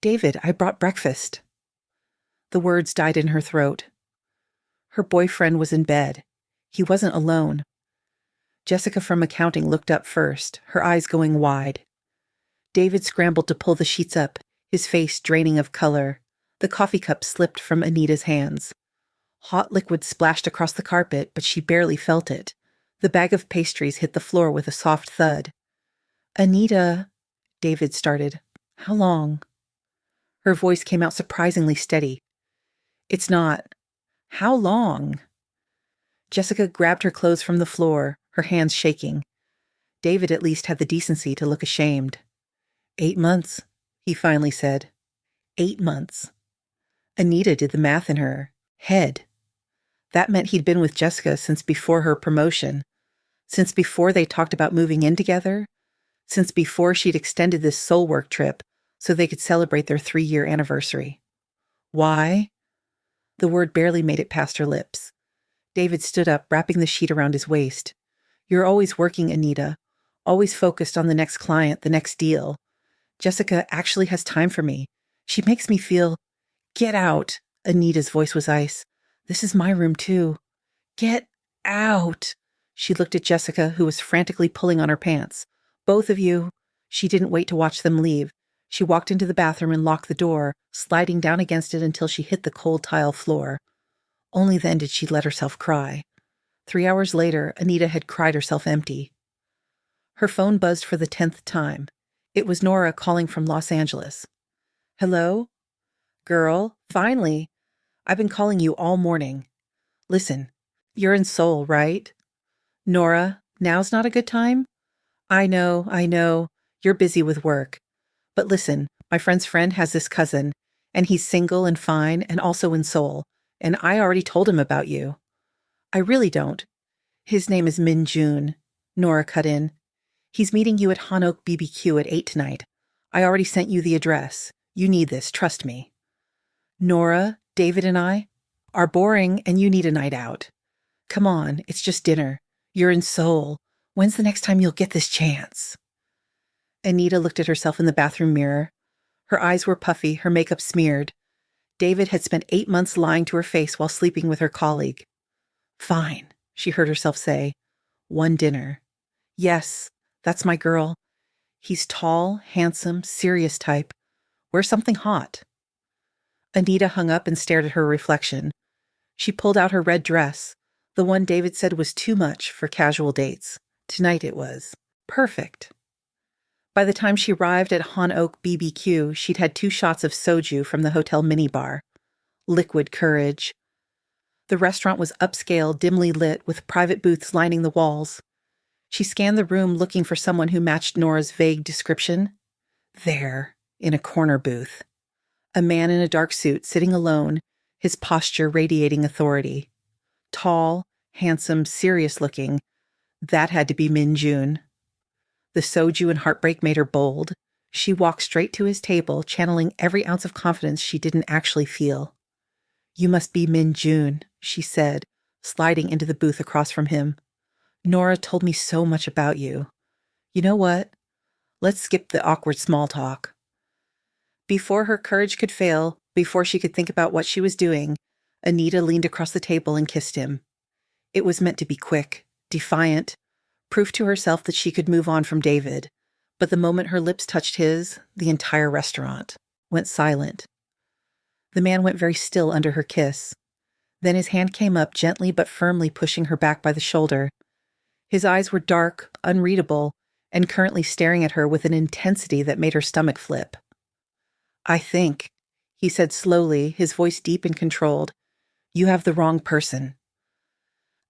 David, I brought breakfast. The words died in her throat. Her boyfriend was in bed. He wasn't alone. Jessica from accounting looked up first, her eyes going wide. David scrambled to pull the sheets up, his face draining of color. The coffee cup slipped from Anita's hands. Hot liquid splashed across the carpet, but she barely felt it. The bag of pastries hit the floor with a soft thud. Anita, David started. How long? Her voice came out surprisingly steady. It's not. How long? Jessica grabbed her clothes from the floor, her hands shaking. David at least had the decency to look ashamed. 8 months, he finally said. 8 months. Anita did the math in her head. That meant he'd been with Jessica since before her promotion, since before they talked about moving in together, since before she'd extended this Seoul work trip so they could celebrate their 3-year anniversary. Why? The word barely made it past her lips. David stood up, wrapping the sheet around his waist. You're always working, Anita, always focused on the next client, the next deal. Jessica actually has time for me. She makes me feel... Get out. Anita's voice was ice. This is my room, too. Get out. She looked at Jessica, who was frantically pulling on her pants. Both of you. She didn't wait to watch them leave. She walked into the bathroom and locked the door, sliding down against it until she hit the cold tile floor. Only then did she let herself cry. 3 hours later, Anita had cried herself empty. Her phone buzzed for the 10th time. It was Nora calling from Los Angeles. Hello? Girl, finally. I've been calling you all morning. Listen, you're in Seoul, right? Nora, now's not a good time? I know. You're busy with work. But listen, my friend's friend has this cousin, and he's single and fine and also in Seoul, and I already told him about you. I really don't. His name is Min Jun, Nora cut in. He's meeting you at Hanok BBQ at 8 tonight. I already sent you the address. You need this, trust me. Nora, David and I are boring and you need a night out. Come on, it's just dinner. You're in Seoul. When's the next time you'll get this chance? Anita looked at herself in the bathroom mirror. Her eyes were puffy, her makeup smeared. David had spent 8 months lying to her face while sleeping with her colleague. Fine, she heard herself say. One dinner. Yes, that's my girl. He's tall, handsome, serious type. Wear something hot. Anita hung up and stared at her reflection. She pulled out her red dress, the one David said was too much for casual dates. Tonight it was. Perfect. By the time she arrived at Hanok BBQ, she'd had 2 shots of soju from the hotel minibar. Liquid courage. The restaurant was upscale, dimly lit, with private booths lining the walls. She scanned the room looking for someone who matched Nora's vague description. There, in a corner booth. A man in a dark suit sitting alone, his posture radiating authority. Tall, handsome, serious-looking. That had to be Min Jun. The soju and heartbreak made her bold. She walked straight to his table, channeling every ounce of confidence she didn't actually feel. You must be Min Jun, she said, sliding into the booth across from him. Nora told me so much about you. You know what? Let's skip the awkward small talk. Before her courage could fail, before she could think about what she was doing, Anita leaned across the table and kissed him. It was meant to be quick, defiant, proof to herself that she could move on from David. But the moment her lips touched his, the entire restaurant went silent. The man went very still under her kiss. Then his hand came up, gently but firmly pushing her back by the shoulder. His eyes were dark, unreadable, and currently staring at her with an intensity that made her stomach flip. I think, he said slowly, his voice deep and controlled, you have the wrong person.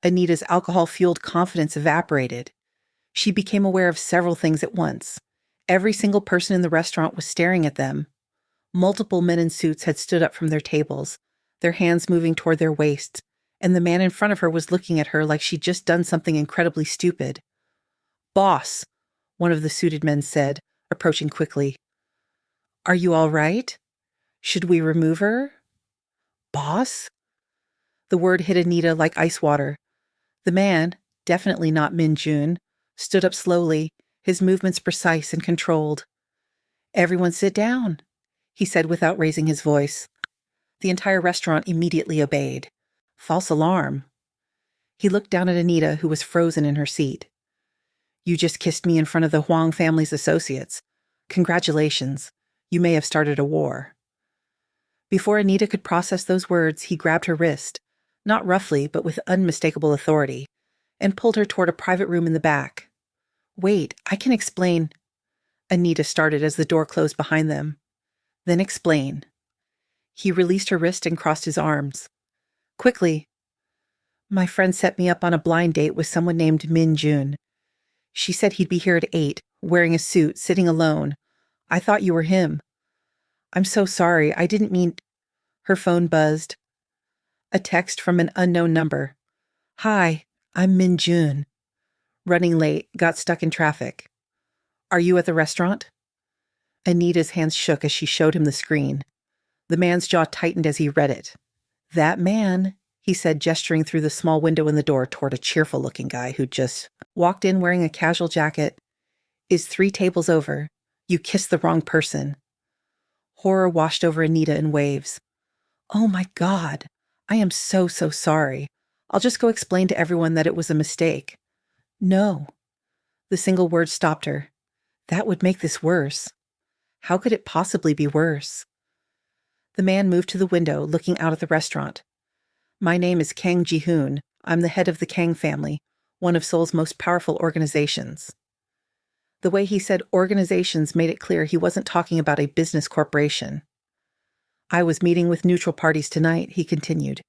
Anita's alcohol-fueled confidence evaporated. She became aware of several things at once. Every single person in the restaurant was staring at them. Multiple men in suits had stood up from their tables, their hands moving toward their waists, and the man in front of her was looking at her like she'd just done something incredibly stupid. Boss, one of the suited men said, approaching quickly. Are you all right? Should we remove her? Boss? The word hit Anita like ice water. The man, definitely not Min Jun, stood up slowly, his movements precise and controlled. Everyone sit down. he said without raising his voice. The entire restaurant immediately obeyed. False alarm. He looked down at Anita, who was frozen in her seat. You just kissed me in front of the Huang family's associates. Congratulations. You may have started a war. Before Anita could process those words, he grabbed her wrist, not roughly, but with unmistakable authority, and pulled her toward a private room in the back. Wait, I can explain. Anita started as the door closed behind them. Then explain. He released her wrist and crossed his arms. Quickly. My friend set me up on a blind date with someone named Min Jun. She said he'd be here at 8, wearing a suit, sitting alone. I thought you were him. I'm so sorry, I didn't mean... Her phone buzzed. A text from an unknown number. Hi, I'm Min Jun. Running late, got stuck in traffic. Are you at the restaurant? Anita's hands shook as she showed him the screen. The man's jaw tightened as he read it. That man, he said, gesturing through the small window in the door toward a cheerful-looking guy who'd just walked in wearing a casual jacket, is 3 tables over. You kissed the wrong person. Horror washed over Anita in waves. Oh my God, I am so sorry. I'll just go explain to everyone that it was a mistake. No. The single word stopped her. That would make this worse. How could it possibly be worse? The man moved to the window, looking out at the restaurant. My name is Kang Ji-hoon. I'm the head of the Kang family, one of Seoul's most powerful organizations. The way he said organizations made it clear he wasn't talking about a business corporation. I was meeting with neutral parties tonight, he continued,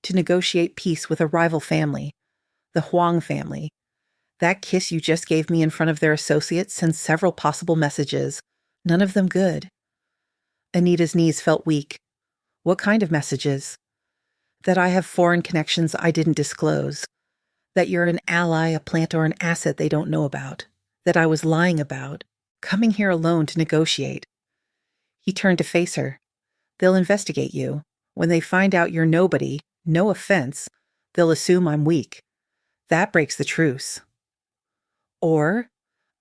to negotiate peace with a rival family, the Huang family. That kiss you just gave me in front of their associates sends several possible messages, none of them good. Anita's knees felt weak. What kind of messages? That I have foreign connections I didn't disclose. That you're an ally, a plant, or an asset they don't know about. That I was lying about. Coming here alone to negotiate. He turned to face her. They'll investigate you. When they find out you're nobody, no offense, they'll assume I'm weak. That breaks the truce. Or?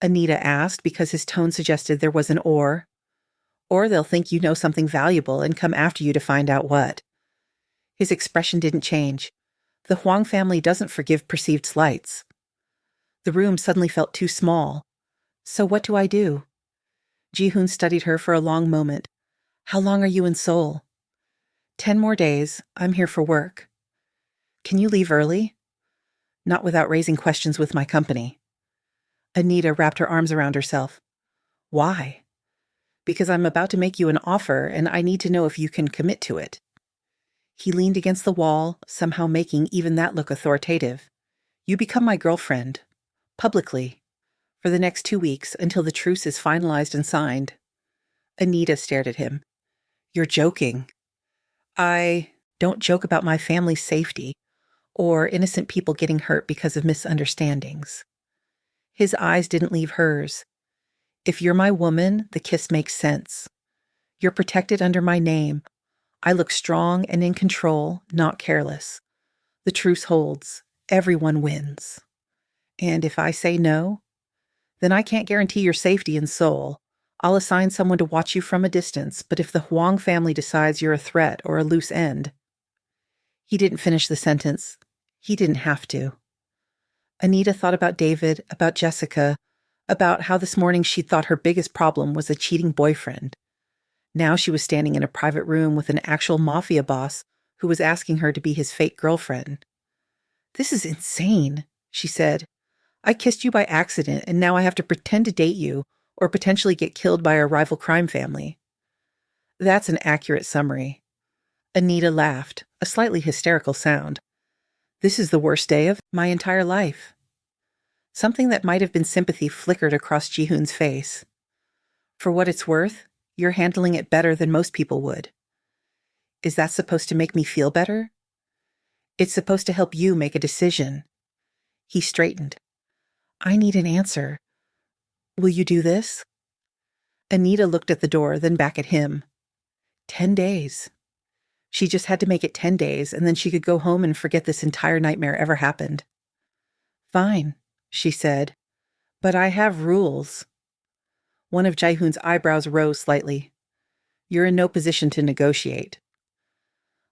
Anita asked because his tone suggested there was an or. Or they'll think you know something valuable and come after you to find out what. His expression didn't change. The Huang family doesn't forgive perceived slights. The room suddenly felt too small. So what do I do? Ji-hoon studied her for a long moment. How long are you in Seoul? 10 more days. I'm here for work. Can you leave early? Not without raising questions with my company. Anita wrapped her arms around herself. Why? Because I'm about to make you an offer, and I need to know if you can commit to it. He leaned against the wall, somehow making even that look authoritative. You become my girlfriend. Publicly. For the next 2 weeks, until the truce is finalized and signed. Anita stared at him. You're joking. I don't joke about my family's safety, or innocent people getting hurt because of misunderstandings. His eyes didn't leave hers. If you're my woman, the kiss makes sense. You're protected under my name. I look strong and in control, not careless. The truce holds. Everyone wins. And if I say no, then I can't guarantee your safety in Seoul. I'll assign someone to watch you from a distance, but if the Huang family decides you're a threat or a loose end... He didn't finish the sentence. He didn't have to. Anita thought about David, about Jessica, about how this morning she'd thought her biggest problem was a cheating boyfriend. Now she was standing in a private room with an actual Mafia boss who was asking her to be his fake girlfriend. This is insane, she said. I kissed you by accident, and now I have to pretend to date you or potentially get killed by a rival crime family. That's an accurate summary. Anita laughed, a slightly hysterical sound. This is the worst day of my entire life. Something that might have been sympathy flickered across Ji-hoon's face. For what it's worth, you're handling it better than most people would. Is that supposed to make me feel better? It's supposed to help you make a decision. He straightened. I need an answer. Will you do this? Anita looked at the door, then back at him. 10 days. She just had to make it 10 days, and then she could go home and forget this entire nightmare ever happened. Fine, she said. But I have rules. One of Ji-hoon's eyebrows rose slightly. You're in no position to negotiate.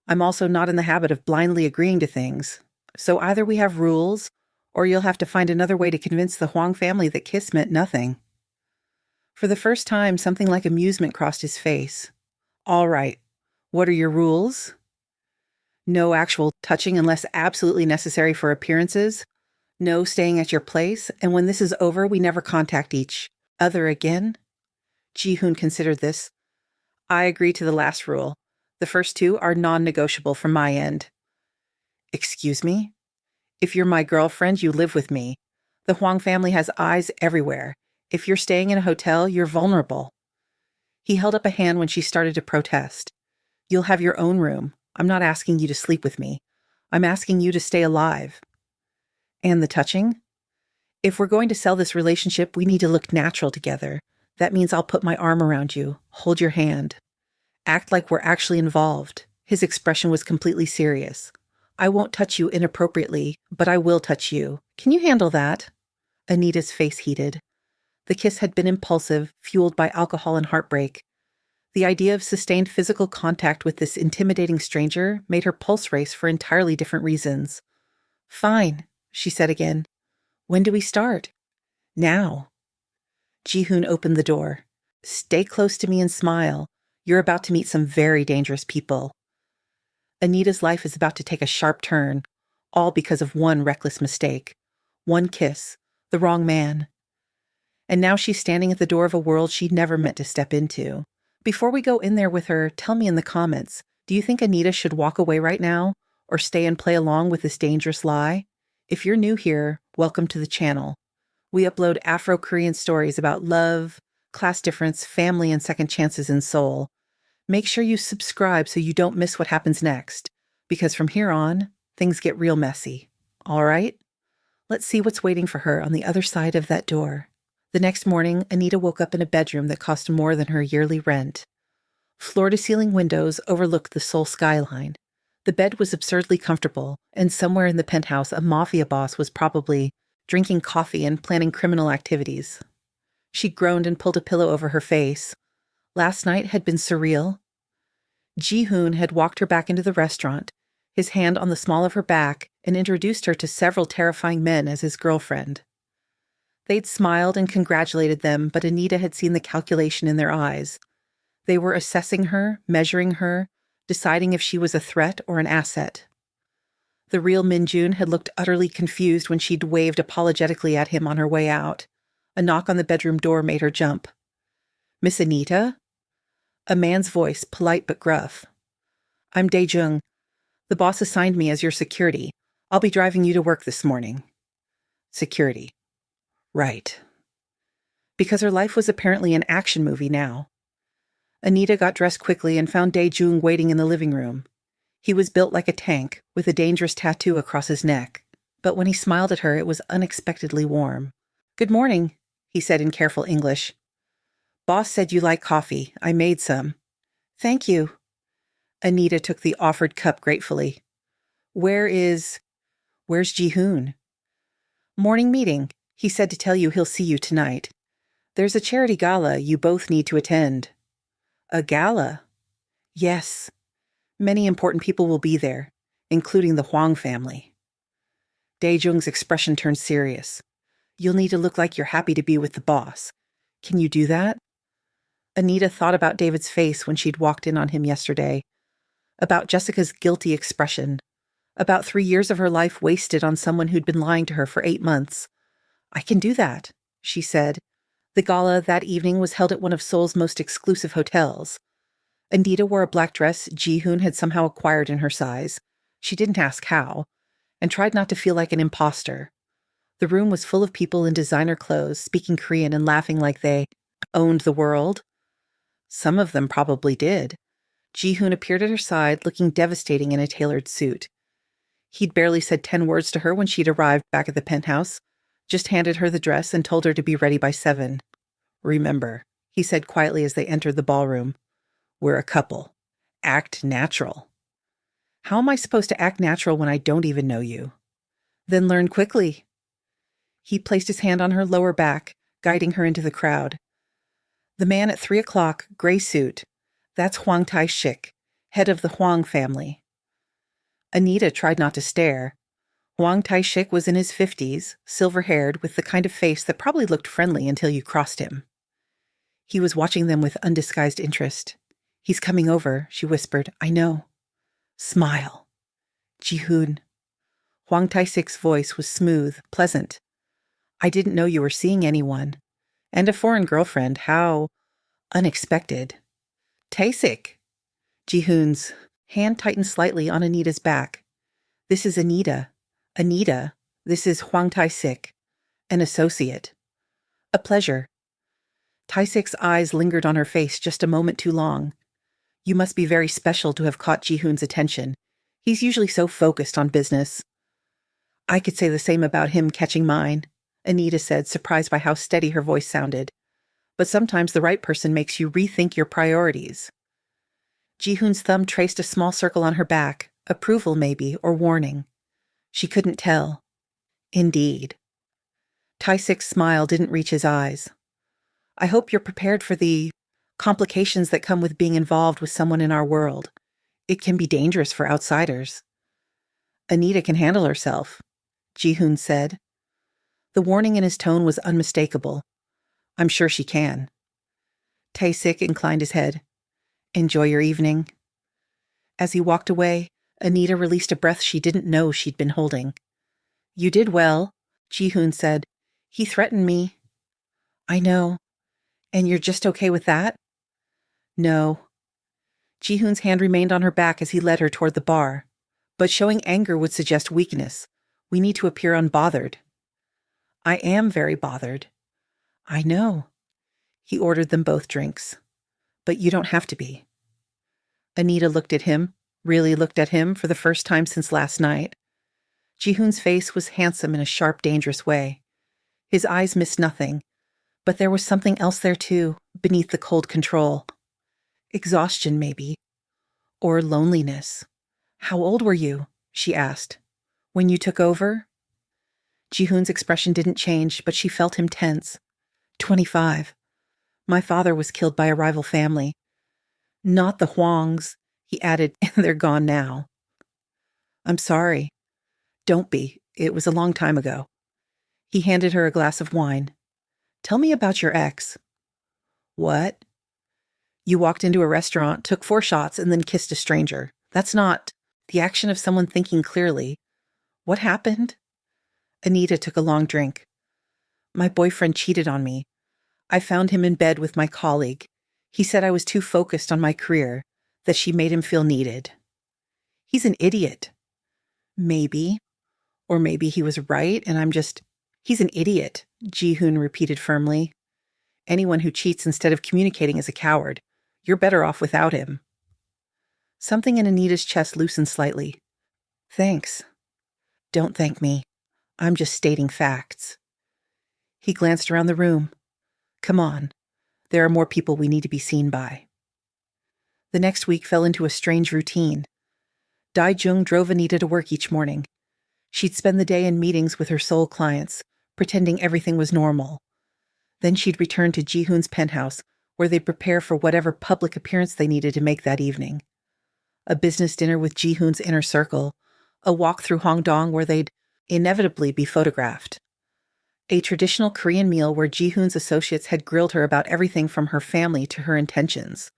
I'm also not in the habit of blindly agreeing to things, so either we have rules, or you'll have to find another way to convince the Huang family that kiss meant nothing. For the first time, something like amusement crossed his face. All right, what are your rules? No actual touching unless absolutely necessary for appearances. No staying at your place, and when this is over, we never contact each other again. Ji-hoon considered this. I agree to the last rule. The first two are non-negotiable from my end. Excuse me? If you're my girlfriend, you live with me. The Huang family has eyes everywhere. If you're staying in a hotel, you're vulnerable. He held up a hand when she started to protest. You'll have your own room. I'm not asking you to sleep with me. I'm asking you to stay alive. And the touching? If we're going to sell this relationship, we need to look natural together. That means I'll put my arm around you, hold your hand. Act like we're actually involved. His expression was completely serious. I won't touch you inappropriately, but I will touch you. Can you handle that? Anita's face heated. The kiss had been impulsive, fueled by alcohol and heartbreak. The idea of sustained physical contact with this intimidating stranger made her pulse race for entirely different reasons. Fine, she said again. When do we start? Now. Ji-hoon opened the door. Stay close to me and smile. You're about to meet some very dangerous people. Anita's life is about to take a sharp turn, all because of one reckless mistake. One kiss. The wrong man. And now she's standing at the door of a world she'd never meant to step into. Before we go in there with her, tell me in the comments, do you think Anita should walk away right now, or stay and play along with this dangerous lie? If you're new here, welcome to the channel. We upload Afro-Korean stories about love, class difference, family, and second chances in Seoul. Make sure you subscribe so you don't miss what happens next, because from here on, things get real messy. All right? Let's see what's waiting for her on the other side of that door. The next morning, Anita woke up in a bedroom that cost more than her yearly rent. Floor-to-ceiling windows overlooked the Seoul skyline. The bed was absurdly comfortable, and somewhere in the penthouse, a Mafia boss was probably drinking coffee and planning criminal activities. She groaned and pulled a pillow over her face. Last night had been surreal. Ji-hoon had walked her back into the restaurant, his hand on the small of her back, and introduced her to several terrifying men as his girlfriend. They'd smiled and congratulated them, but Anita had seen the calculation in their eyes. They were assessing her, measuring her, deciding if she was a threat or an asset. The real Min-jun had looked utterly confused when she'd waved apologetically at him on her way out. A knock on the bedroom door made her jump. Miss Anita? A man's voice, polite but gruff. I'm Dae-jung. The boss assigned me as your security. I'll be driving you to work this morning. Security. Right. Because her life was apparently an action movie now. Anita got dressed quickly and found Dae-jung waiting in the living room. He was built like a tank, with a dangerous tattoo across his neck. But when he smiled at her, it was unexpectedly warm. Good morning, he said in careful English. Boss said you like coffee. I made some. Thank you. Anita took the offered cup gratefully. Where's Ji-hoon? Morning meeting. He said to tell you he'll see you tonight. There's a charity gala you both need to attend. A gala? Yes. Many important people will be there, including the Huang family. Dae-jung's expression turned serious. You'll need to look like you're happy to be with the boss. Can you do that? Anita thought about David's face when she'd walked in on him yesterday, about Jessica's guilty expression, about 3 years of her life wasted on someone who'd been lying to her for 8 months. I can do that, she said. The gala that evening was held at one of Seoul's most exclusive hotels. Anita wore a black dress Ji-hoon had somehow acquired in her size. She didn't ask how, and tried not to feel like an imposter. The room was full of people in designer clothes, speaking Korean and laughing like they owned the world. Some of them probably did. Ji-hoon appeared at her side, looking devastating in a tailored suit. He'd barely said 10 words to her when she'd arrived back at the penthouse, just handed her the dress and told her to be ready by 7. Remember, he said quietly as they entered the ballroom, we're a couple. Act natural. How am I supposed to act natural when I don't even know you? Then learn quickly. He placed his hand on her lower back, guiding her into the crowd. The man at 3 o'clock, gray suit. That's Huang Tai-shik, head of the Huang family. Anita tried not to stare. Huang Tai-shik was in his 50s, silver-haired, with the kind of face that probably looked friendly until you crossed him. He was watching them with undisguised interest. "He's coming over," she whispered. "I know." "Smile." "Ji-hoon." Huang Tai-shik's voice was smooth, pleasant. "I didn't know you were seeing anyone. And a foreign girlfriend. How unexpected." "Tai-shik." Ji-hoon's hand tightened slightly on Anita's back. "This is Anita. Anita, this is Huang Tai-shik, an associate." "A pleasure." Tai-shik's eyes lingered on her face just a moment too long. "You must be very special to have caught Ji-hoon's attention. He's usually so focused on business." "I could say the same about him catching mine," Anita said, surprised by how steady her voice sounded. "But sometimes the right person makes you rethink your priorities." Ji-hoon's thumb traced a small circle on her back, approval maybe, or warning. She couldn't tell. "Indeed." Tai-shik's smile didn't reach his eyes. "I hope you're prepared for the complications that come with being involved with someone in our world. It can be dangerous for outsiders." "Anita can handle herself," Ji-hoon said. The warning in his tone was unmistakable. "I'm sure she can." Tai-shik inclined his head. "Enjoy your evening." As he walked away, Anita released a breath she didn't know she'd been holding. "You did well," Ji-hoon said. "He threatened me." "I know. And you're just okay with that?" "No." Ji-hoon's hand remained on her back as he led her toward the bar. "But showing anger would suggest weakness. We need to appear unbothered." "I am very bothered." "I know." He ordered them both drinks. "But you don't have to be." Anita looked at him, really looked at him for the first time since last night. Ji-hoon's face was handsome in a sharp, dangerous way. His eyes missed nothing, but there was something else there too, beneath the cold control. Exhaustion, maybe. Or loneliness. "How old were you?" she asked. "When you took over?" Ji-hoon's expression didn't change, but she felt him tense. 25. My father was killed by a rival family. Not the Huangs," he added, "and they're gone now." "I'm sorry." "Don't be. It was a long time ago." He handed her a glass of wine. "Tell me about your ex." "What?" "You walked into a restaurant, took 4 shots, and then kissed a stranger. That's not the action of someone thinking clearly. What happened?" Anita took a long drink. "My boyfriend cheated on me. I found him in bed with my colleague. He said I was too focused on my career, that she made him feel needed." "He's an idiot." "Maybe. Or maybe he was right, and I'm just—" "He's an idiot," Ji-hoon repeated firmly. "Anyone who cheats instead of communicating is a coward. You're better off without him." Something in Anita's chest loosened slightly. "Thanks." "Don't thank me. I'm just stating facts." He glanced around the room. "Come on. There are more people we need to be seen by." The next week fell into a strange routine. Dae-jung drove Anita to work each morning. She'd spend the day in meetings with her Seoul clients, pretending everything was normal. Then she'd return to Ji-hoon's penthouse, where they'd prepare for whatever public appearance they needed to make that evening. A business dinner with Ji-hoon's inner circle, a walk through Hongdong where they'd inevitably be photographed. A traditional Korean meal where Ji-hoon's associates had grilled her about everything from her family to her intentions.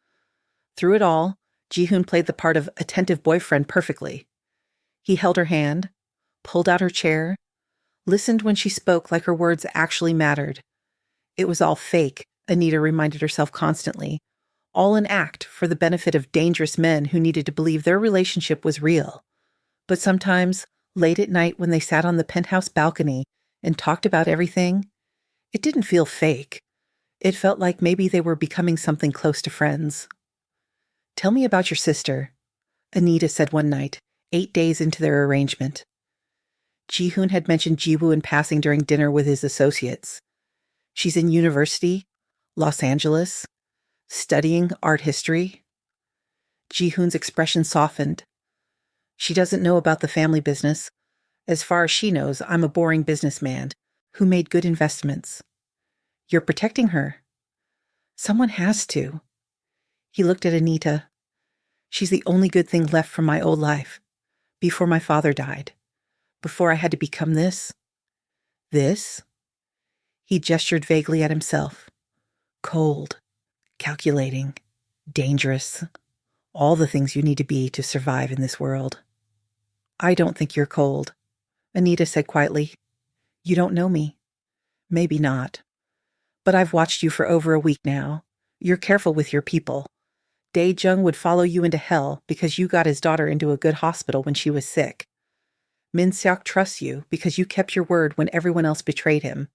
Through it all, Ji-hoon played the part of attentive boyfriend perfectly. He held her hand, pulled out her chair, listened when she spoke like her words actually mattered. It was all fake, Anita reminded herself constantly. All an act for the benefit of dangerous men who needed to believe their relationship was real. But sometimes, late at night when they sat on the penthouse balcony and talked about everything, it didn't feel fake. It felt like maybe they were becoming something close to friends. "Tell me about your sister," Anita said one night, 8 days into their arrangement. Ji-hoon had mentioned Jiwoo in passing during dinner with his associates. "She's in university, Los Angeles, studying art history." Ji-hoon's expression softened. "She doesn't know about the family business. As far as she knows, I'm a boring businessman who made good investments." "You're protecting her." "Someone has to." He looked at Anita. She's the only good thing left from my old life. Before my father died. Before I had to become this. This? He gestured vaguely at himself. Cold. Calculating. Dangerous. All the things you need to be to survive in this world. I don't think you're cold, Anita said quietly. You don't know me. Maybe not. But I've watched you for over a week now. You're careful with your people. Dae-jung would follow you into hell because you got his daughter into a good hospital when she was sick. Min-seok trusts you because you kept your word when everyone else betrayed him.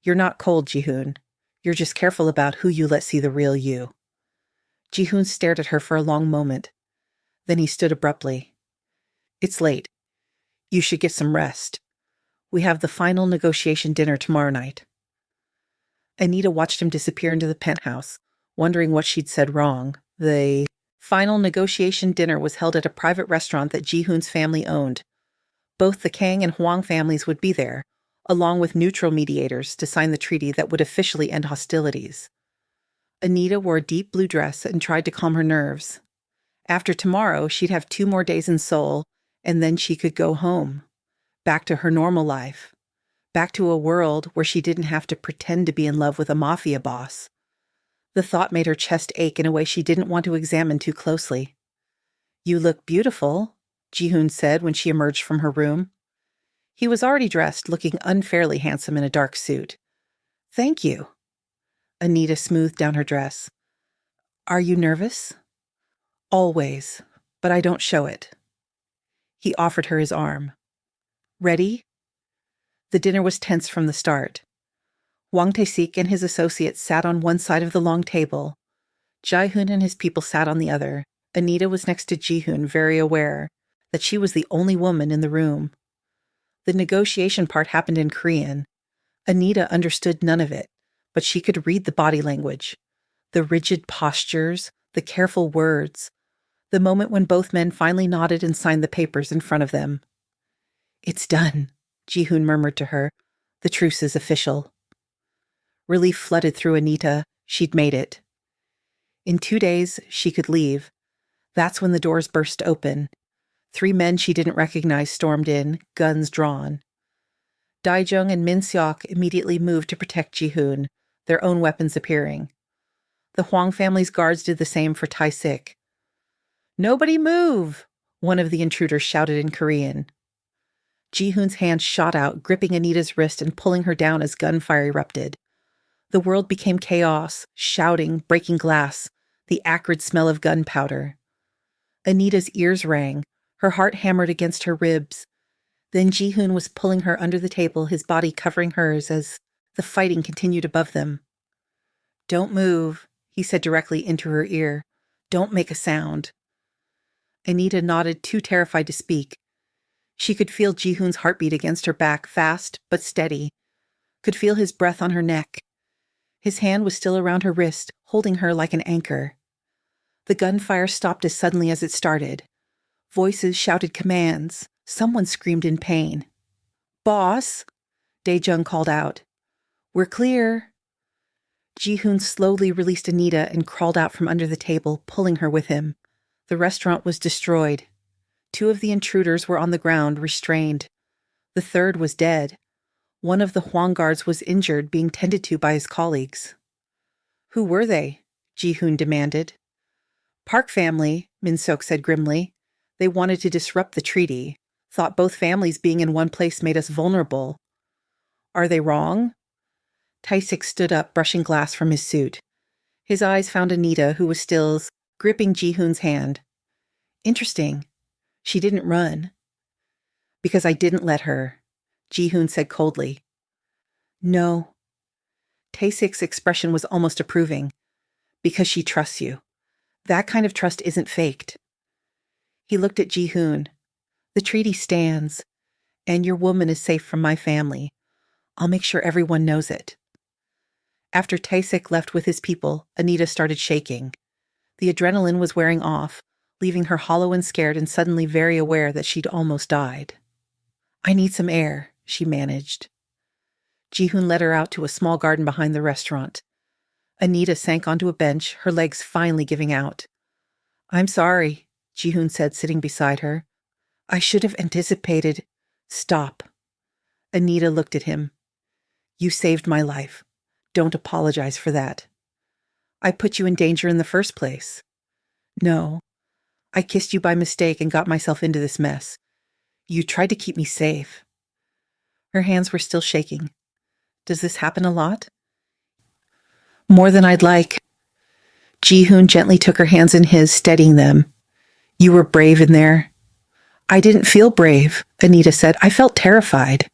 You're not cold, Ji-hoon. You're just careful about who you let see the real you. Ji-hoon stared at her for a long moment. Then he stood abruptly. It's late. You should get some rest. We have the final negotiation dinner tomorrow night. Anita watched him disappear into the penthouse, wondering what she'd said wrong. The final negotiation dinner was held at a private restaurant that Ji-hoon's family owned. Both the Kang and Hwang families would be there, along with neutral mediators to sign the treaty that would officially end hostilities. Anita wore a deep blue dress and tried to calm her nerves. After tomorrow, she'd have 2 more days in Seoul, and then she could go home. Back to her normal life. Back to a world where she didn't have to pretend to be in love with a mafia boss. The thought made her chest ache in a way she didn't want to examine too closely. You look beautiful, Ji-hoon said when she emerged from her room. He was already dressed, looking unfairly handsome in a dark suit. Thank you. Anita smoothed down her dress. Are you nervous? Always, but I don't show it. He offered her his arm. Ready? The dinner was tense from the start. Hwang Tae-sik and his associates sat on one side of the long table. Ji-hoon and his people sat on the other. Anita was next to Ji-hoon, very aware that she was the only woman in the room. The negotiation part happened in Korean. Anita understood none of it, but she could read the body language, the rigid postures, the careful words, the moment when both men finally nodded and signed the papers in front of them. It's done, Ji-hoon murmured to her. The truce is official. Relief flooded through Anita. She'd made it. In 2 days, she could leave. That's when the doors burst open. 3 men she didn't recognize stormed in, guns drawn. Dae-jung and Min-seok immediately moved to protect Ji-hoon, their own weapons appearing. The Hwang family's guards did the same for Tae-sik. Nobody move! One of the intruders shouted in Korean. Ji-hoon's hand shot out, gripping Anita's wrist and pulling her down as gunfire erupted. The world became chaos, shouting, breaking glass, the acrid smell of gunpowder. Anita's ears rang, her heart hammered against her ribs. Then Ji-hoon was pulling her under the table, his body covering hers as the fighting continued above them. Don't move, he said directly into her ear. Don't make a sound. Anita nodded, too terrified to speak. She could feel Ji-hoon's heartbeat against her back, fast but steady. Could feel his breath on her neck. His hand was still around her wrist, holding her like an anchor. The gunfire stopped as suddenly as it started. Voices shouted commands. Someone screamed in pain. Boss, Dae-jung called out. We're clear. Ji-hoon slowly released Anita and crawled out from under the table, pulling her with him. The restaurant was destroyed. 2 of the intruders were on the ground, restrained. The 3rd was dead. One of the Hwang guards was injured, being tended to by his colleagues. Who were they? Ji-hoon demanded. Park family, Min-seok said grimly. They wanted to disrupt the treaty. Thought both families being in one place made us vulnerable. Are they wrong? Tae-sik stood up, brushing glass from his suit. His eyes found Anita, who was still gripping Ji-hoon's hand. Interesting. She didn't run. Because I didn't let her, Ji-hoon said coldly. No. Tae-sik's expression was almost approving. Because she trusts you. That kind of trust isn't faked. He looked at Ji-hoon. The treaty stands, and your woman is safe from my family. I'll make sure everyone knows it. After Tae-sik left with his people, Anita started shaking. The adrenaline was wearing off, leaving her hollow and scared and suddenly very aware that she'd almost died. I need some air, she managed. Ji-hoon led her out to a small garden behind the restaurant. Anita sank onto a bench, her legs finally giving out. I'm sorry, Ji-hoon said, sitting beside her. I should have anticipated. Stop. Anita looked at him. You saved my life. Don't apologize for that. I put you in danger in the first place. No. I kissed you by mistake and got myself into this mess. You tried to keep me safe. Her hands were still shaking. Does this happen a lot? More than I'd like. Ji-hoon gently took her hands in his, steadying them. You were brave in there. I didn't feel brave, Anita said. I felt terrified.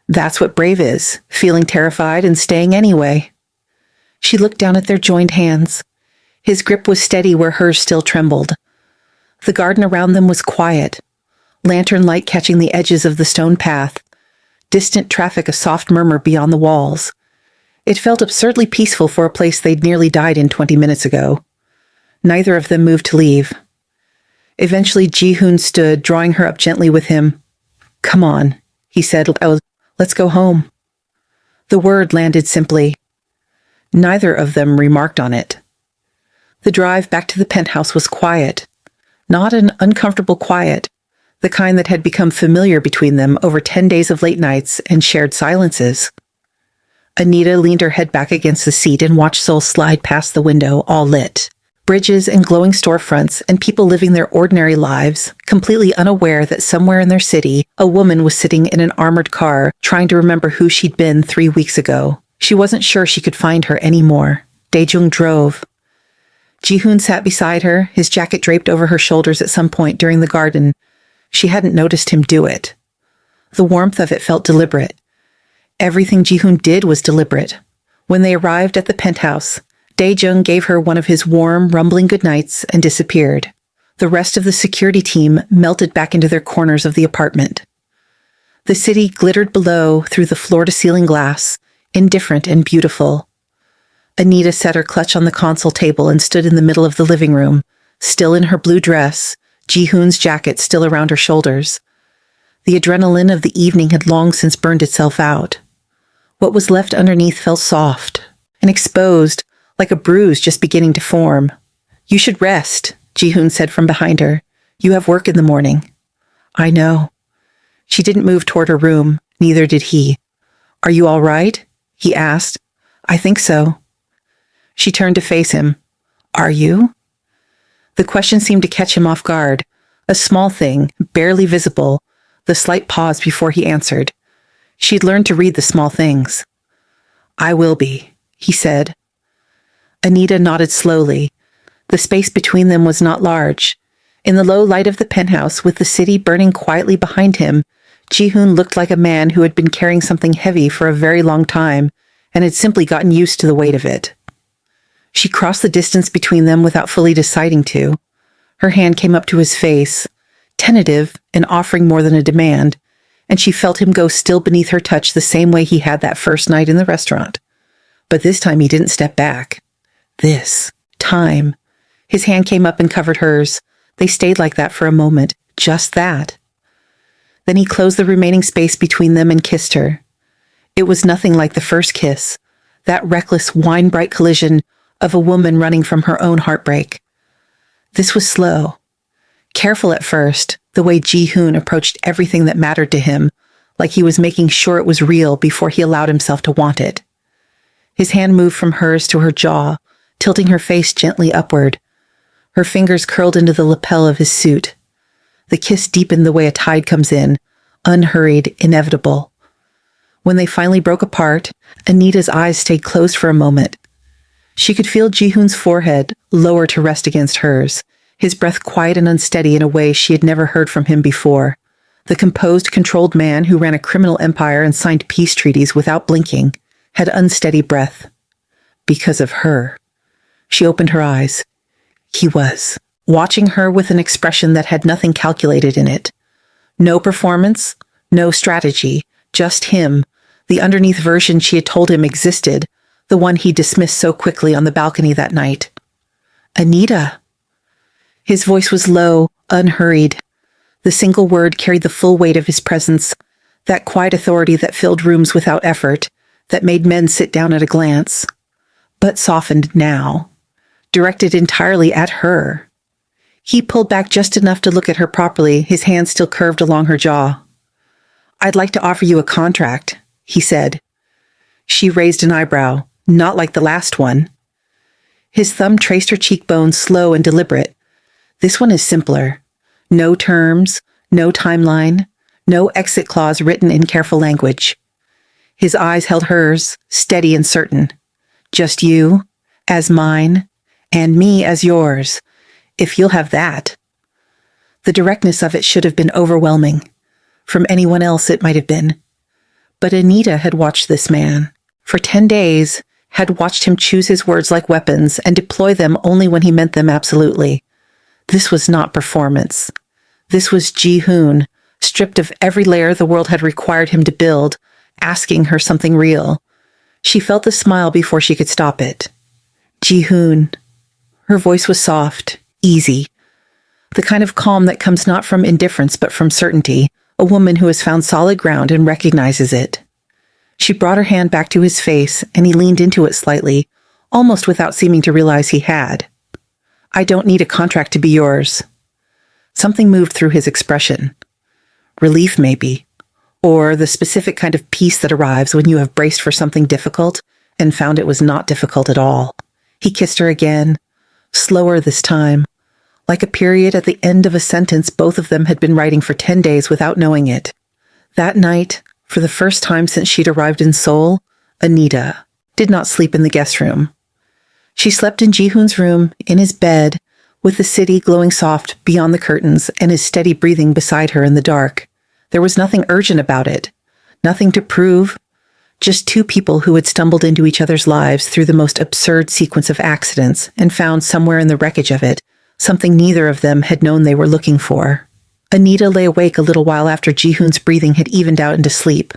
That's what brave is, feeling terrified and staying anyway. She looked down at their joined hands. His grip was steady where hers still trembled. The garden around them was quiet, lantern light catching the edges of the stone path, distant traffic a soft murmur beyond the walls. It felt absurdly peaceful for a place they'd nearly died in 20 minutes ago. Neither of them moved to leave. Eventually, Ji-hoon stood, drawing her up gently with him. Come on, he said. Let's go home. The word landed simply. Neither of them remarked on it. The drive back to the penthouse was quiet. Not an uncomfortable quiet, the kind that had become familiar between them over 10 days of late nights and shared silences. Anita leaned her head back against the seat and watched Seoul slide past the window, all lit. Bridges and glowing storefronts and people living their ordinary lives, completely unaware that somewhere in their city, a woman was sitting in an armored car, trying to remember who she'd been 3 weeks ago. She wasn't sure she could find her anymore. Dae-jung drove. Ji-hoon sat beside her, his jacket draped over her shoulders at some point during the garden. She hadn't noticed him do it. The warmth of it felt deliberate. Everything Ji-hoon did was deliberate. When they arrived at the penthouse, Dae-jung gave her one of his warm, rumbling goodnights and disappeared. The rest of the security team melted back into their corners of the apartment. The city glittered below through the floor-to-ceiling glass, indifferent and beautiful. Anita set her clutch on the console table and stood in the middle of the living room, still in her blue dress, Ji-hoon's jacket still around her shoulders. The adrenaline of the evening had long since burned itself out. What was left underneath felt soft and exposed, like a bruise just beginning to form. You should rest, Ji-hoon said from behind her. You have work in the morning. I know. She didn't move toward her room, neither did he. Are you all right? He asked. I think so. She turned to face him. Are you? The question seemed to catch him off guard. A small thing, barely visible, the slight pause before he answered. She'd learned to read the small things. I will be, he said. Anita nodded slowly. The space between them was not large. In the low light of the penthouse, with the city burning quietly behind him, Ji-hoon looked like a man who had been carrying something heavy for a very long time and had simply gotten used to the weight of it. She crossed the distance between them without fully deciding to. Her hand came up to his face, tentative and offering more than a demand, and she felt him go still beneath her touch the same way he had that first night in the restaurant. But this time he didn't step back. Time. His hand came up and covered hers. They stayed like that for a moment, just that. Then he closed the remaining space between them and kissed her. It was nothing like the first kiss, that reckless, wine-bright collision of a woman running from her own heartbreak. This was slow. Careful at first, the way Ji-hoon approached everything that mattered to him, like he was making sure it was real before he allowed himself to want it. His hand moved from hers to her jaw, tilting her face gently upward. Her fingers curled into the lapel of his suit. The kiss deepened the way a tide comes in, unhurried, inevitable. When they finally broke apart, Anita's eyes stayed closed for a moment. She could feel Ji-hoon's forehead lower to rest against hers, his breath quiet and unsteady in a way she had never heard from him before. The composed, controlled man who ran a criminal empire and signed peace treaties without blinking had unsteady breath. Because of her. She opened her eyes. He was, watching her with an expression that had nothing calculated in it. No performance, no strategy, just him, the underneath version she had told him existed, the one he dismissed so quickly on the balcony that night. Anita. His voice was low, unhurried. The single word carried the full weight of his presence, that quiet authority that filled rooms without effort, that made men sit down at a glance. but softened now, directed entirely at her. He pulled back just enough to look at her properly, his hand still curved along her jaw. "I'd like to offer you a contract," he said. She raised an eyebrow, not like the last one. His thumb traced her cheekbones, slow and deliberate. "This one is simpler. No terms, no timeline, no exit clause written in careful language." His eyes held hers, steady and certain. "Just you, as mine, and me as yours, if you'll have that." The directness of it should have been overwhelming. From anyone else it might have been. But Anita had watched this man. For 10 days, had watched him choose his words like weapons and deploy them only when he meant them absolutely. This was not performance. This was Ji-hoon, stripped of every layer the world had required him to build, asking her something real. She felt the smile before she could stop it. Ji-hoon. Her voice was soft, easy. The kind of calm that comes not from indifference but from certainty, a woman who has found solid ground and recognizes it. She brought her hand back to his face, and he leaned into it slightly, almost without seeming to realize he had. "I don't need a contract to be yours." Something moved through his expression. Relief, maybe. Or the specific kind of peace that arrives when you have braced for something difficult and found it was not difficult at all. He kissed her again, slower this time, like a period at the end of a sentence both of them had been writing for 10 days without knowing it. That night, for the first time since she'd arrived in Seoul, Anita did not sleep in the guest room. She slept in Ji-hoon's room, in his bed, with the city glowing soft beyond the curtains and his steady breathing beside her in the dark. There was nothing urgent about it, nothing to prove, just two people who had stumbled into each other's lives through the most absurd sequence of accidents and found somewhere in the wreckage of it something neither of them had known they were looking for. Anita lay awake a little while after Ji-hoon's breathing had evened out into sleep.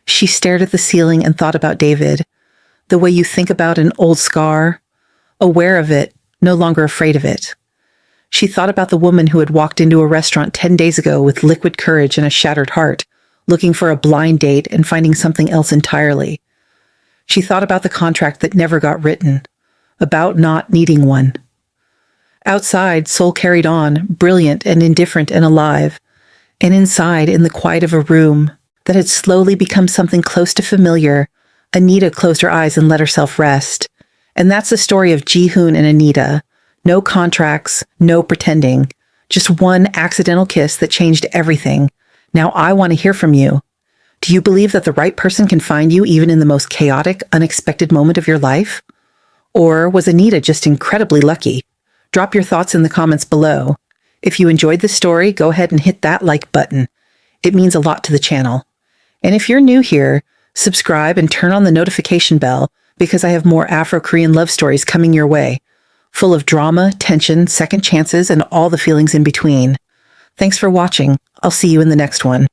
She stared at the ceiling and thought about David, the way you think about an old scar, aware of it, no longer afraid of it. She thought about the woman who had walked into a restaurant 10 days ago with liquid courage and a shattered heart, looking for a blind date and finding something else entirely. She thought about the contract that never got written, about not needing one. Outside, Seoul carried on, brilliant and indifferent and alive, and inside, in the quiet of a room that had slowly become something close to familiar, Anita closed her eyes and let herself rest. And that's the story of Ji-hoon and Anita. No contracts, no pretending, just one accidental kiss that changed everything. Now I want to hear from you. Do you believe that the right person can find you even in the most chaotic, unexpected moment of your life? Or was Anita just incredibly lucky? Drop your thoughts in the comments below. If you enjoyed this story, go ahead and hit that like button. It means a lot to the channel. And if you're new here, subscribe and turn on the notification bell because I have more Afro-Korean love stories coming your way, full of drama, tension, second chances, and all the feelings in between. Thanks for watching. I'll see you in the next one.